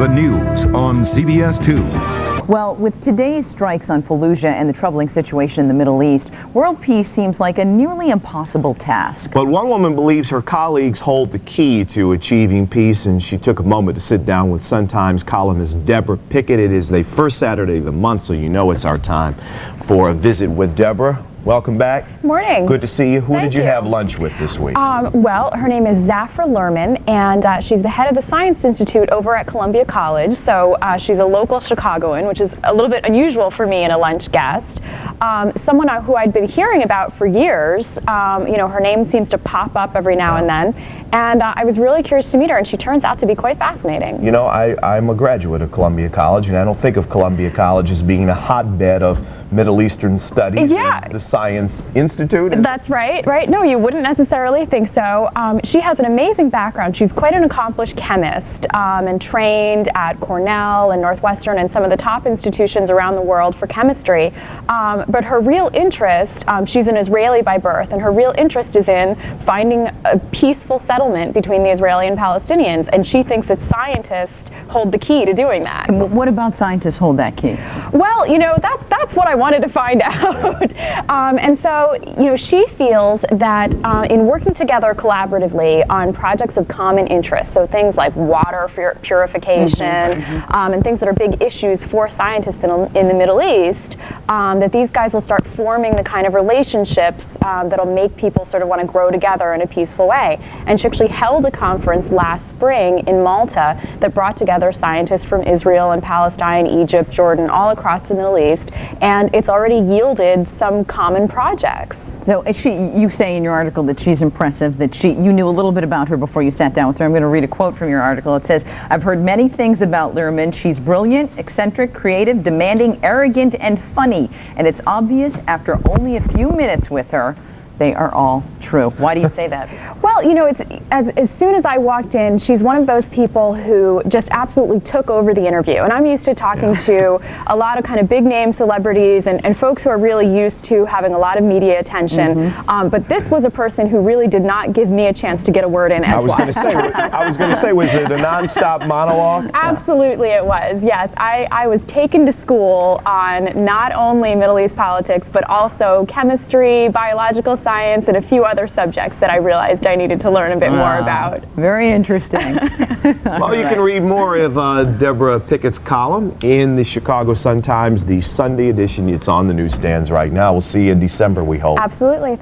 The news on CBS 2. Well, with today's strikes on Fallujah and the troubling situation in the Middle East, world peace seems like a nearly impossible task. But one woman believes her colleagues hold the key to achieving peace, and she took a moment to sit down with Sun-Times columnist Debra Pickett. It is the first Saturday of the month, so you know it's our time for a visit with Debra. Welcome back. Morning. Good to see you. Who Thank did you you have lunch with this week? Well, her name is Zafra Lerman, and she's the head of the Science Institute over at Columbia College. So she's a local Chicagoan, which is a little bit unusual for me and a lunch guest. Someone who I'd been hearing about for years. You know, her name seems to pop up every now and then. And I was really curious to meet her, and she turns out to be quite fascinating. You know, I'm a graduate of Columbia College, and I don't think of Columbia College as being a hotbed of Middle Eastern studies. Yeah. The Science Institute? That's right, right? No, you wouldn't necessarily think so. She has an amazing background. She's quite an accomplished chemist and trained at Cornell and Northwestern and some of the top institutions around the world for chemistry. But her real interest, she's an Israeli by birth, and her real interest is in finding a peaceful settlement between the Israeli and Palestinians, and she thinks that scientists hold the key to doing that. And what about scientists hold that key? Well, you know, that's what I wanted to find out. And so, you know, she feels that in working together collaboratively on projects of common interest, so things like water purification and things that are big issues for scientists in the Middle East, that these guys will start forming the kind of relationships that'll make people sort of want to grow together in a peaceful way. And she actually held a conference last spring in Malta that brought together scientists from Israel and Palestine, Egypt, Jordan, all across the Middle East, and it's already yielded some common projects. So you say in your article that she's impressive, that you knew a little bit about her before you sat down with her. I'm going to read a quote from your article. It says, "I've heard many things about Lerman. She's brilliant, eccentric, creative, demanding, arrogant, and funny. And it's obvious after only a few minutes with her, they are all true." Why do you say that? Well, you know, it's as soon as I walked in, she's one of those people who just absolutely took over the interview. And I'm used to talking to a lot of kind of big name celebrities and folks who are really used to having a lot of media attention. But this was a person who really did not give me a chance to get a word in. I was going to say, was it a nonstop monologue? Absolutely, it was. Yes, I was taken to school on not only Middle East politics, but also chemistry, biological science, and a few other subjects that I realized I needed to learn a bit more about. Very interesting. Well, you can read more of Debra Pickett's column in the Chicago Sun-Times, the Sunday edition. It's on the newsstands right now. We'll see you in December, we hope. Absolutely. Thank